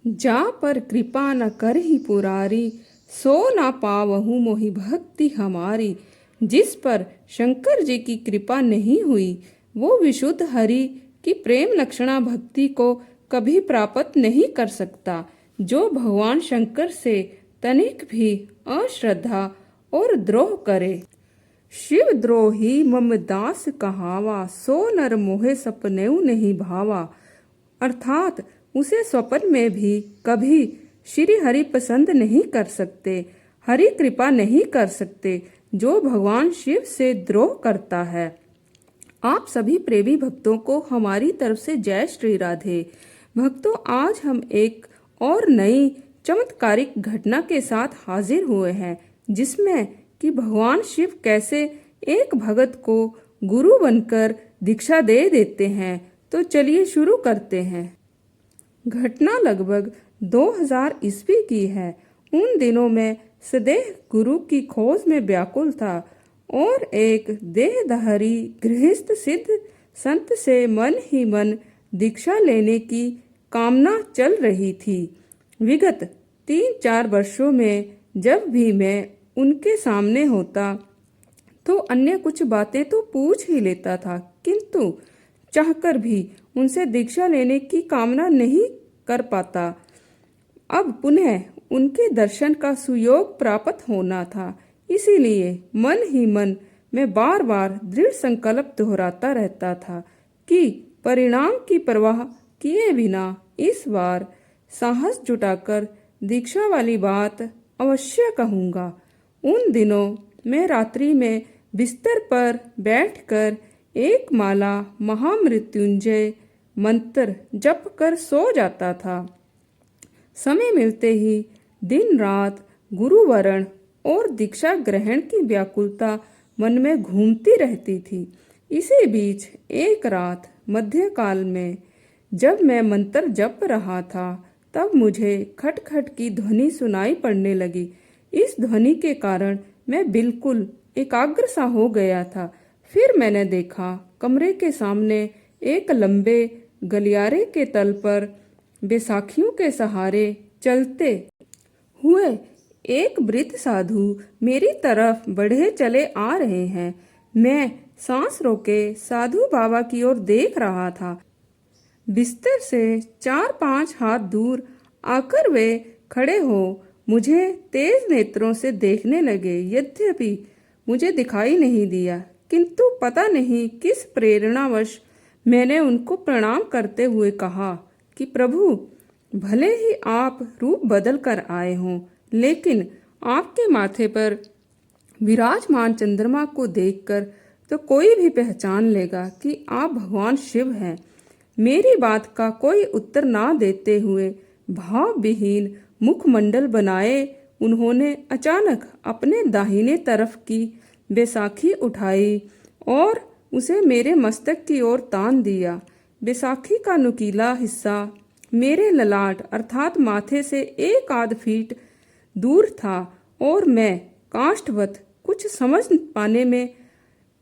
जा पर कृपा न करहि पुरारी, सो ना पावहु मोहि भक्ति हमारी। जिस पर शंकर जी की कृपा नहीं हुई वो विशुद्ध हरि की प्रेम लक्षणा भक्ति को कभी प्राप्त नहीं कर सकता। जो भगवान शंकर से तनिक भी अश्रद्धा और द्रोह करे। शिव द्रोही मम दास कहावा, सो नर मोहे सपनेऊ नहीं भावा। अर्थात उसे स्वप्न में भी कभी श्री हरि पसंद नहीं कर सकते, हरि कृपा नहीं कर सकते। जो भगवान शिव से द्रोह करता है। आप सभी प्रेमी भक्तों को हमारी तरफ से जय श्री राधे। भक्तों, आज हम एक और नई चमत्कारिक घटना के साथ हाजिर हुए हैं, जिसमें कि भगवान शिव कैसे एक भगत को गुरु बनकर दीक्षा दे देते हैं। तो चलिए शुरू करते हैं। घटना लगभग 2000 ईस्वी की है। उन दिनों में सदैव गुरु की खोज में व्याकुल था और एक देहधारी गृहस्थ सिद्ध संत से मन ही मन दीक्षा लेने की कामना चल रही थी। विगत 3-4 वर्षों में जब भी मैं उनके सामने होता तो अन्य कुछ बातें तो पूछ ही लेता था, किंतु चाहकर भी उनसे दीक्षा लेने की कामना नहीं कर पाता। अब पुनः उनके दर्शन का सुयोग प्राप्त होना था, इसीलिए मन ही मन में बार बार दृढ़ संकल्प दोहराता रहता था कि परिणाम की परवाह किए बिना इस बार साहस जुटाकर दीक्षा वाली बात अवश्य कहूँगा। उन दिनों मैं रात्रि में बिस्तर पर बैठकर एक माला महामृत्युंजय मंत्र जप कर सो जाता था। समय मिलते ही दिन रात गुरुवरण और दीक्षा ग्रहण की व्याकुलता मन में घूमती रहती थी। इसी बीच एक रात मध्यकाल में जब मैं मंत्र जप रहा था, तब मुझे खटखट की ध्वनि सुनाई पड़ने लगी। इस ध्वनि के कारण मैं बिल्कुल एकाग्र सा हो गया था। फिर मैंने देखा कमरे के सामने एक लंबे गलियारे के तल पर बैसाखियों के सहारे चलते हुए एक वृद्ध साधु मेरी तरफ बढ़े चले आ रहे हैं। मैं सांस रोके साधु बाबा की ओर देख रहा था। बिस्तर से 4-5 हाथ दूर आकर वे खड़े हो मुझे तेज नेत्रों से देखने लगे। यद्यपि मुझे दिखाई नहीं दिया, किंतु पता नहीं किस प्रेरणावश मैंने उनको प्रणाम करते हुए कहा कि प्रभु, भले ही आप रूप बदल कर आए हों, लेकिन आपके माथे पर विराजमान चंद्रमा को देखकर तो कोई भी पहचान लेगा कि आप भगवान शिव हैं। मेरी बात का कोई उत्तर ना देते हुए भाव विहीन मुखमंडल बनाए उन्होंने अचानक अपने दाहिने तरफ की बैसाखी उठाई और उसे मेरे मस्तक की ओर तान दिया। बैसाखी का नुकीला हिस्सा मेरे ललाट अर्थात माथे से 1-8 फीट दूर था और मैं काष्ठवत कुछ समझ पाने में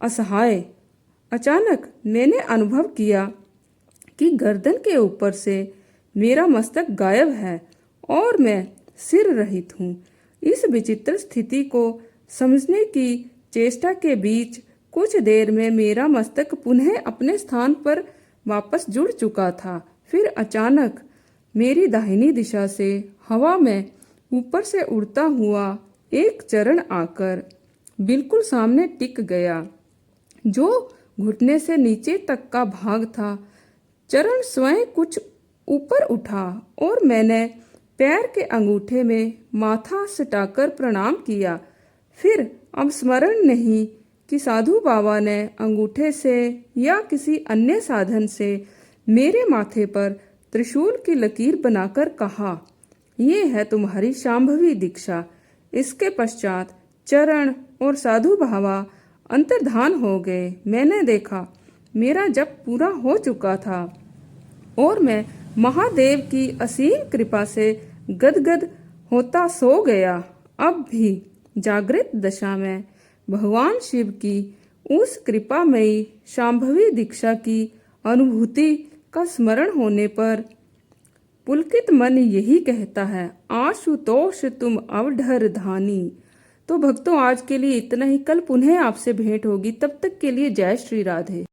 असहाय। अचानक मैंने अनुभव किया कि गर्दन के ऊपर से मेरा मस्तक गायब है और मैं सिर रहित हूँ। इस विचित्र स्थिति को समझने की चेष्टा के बीच कुछ देर में मेरा मस्तक पुनः अपने स्थान पर वापस जुड़ चुका था। फिर अचानक मेरी दाहिनी दिशा से हवा में ऊपर से उड़ता हुआ एक चरण आकर बिल्कुल सामने टिक गया, जो घुटने से नीचे तक का भाग था। चरण स्वयं कुछ ऊपर उठा और मैंने पैर के अंगूठे में माथा सटाकर प्रणाम किया। फिर अब स्मरण नहीं कि साधु बाबा ने अंगूठे से या किसी अन्य साधन से मेरे माथे पर त्रिशूल की लकीर बनाकर कहा, ये है तुम्हारी शांभवी दीक्षा। इसके पश्चात चरण और साधु बाबा अंतर्धान हो गए। मैंने देखा मेरा जप पूरा हो चुका था और मैं महादेव की असीम कृपा से गदगद होता सो गया। अब भी जागृत दशा में भगवान शिव की उस कृपामयी शांभवी दीक्षा की अनुभूति का स्मरण होने पर पुलकित मन यही कहता है, आशुतोष तुम अवढर धानी। तो भक्तों, आज के लिए इतना ही। कल पुनः आपसे भेंट होगी, तब तक के लिए जय श्री राधे।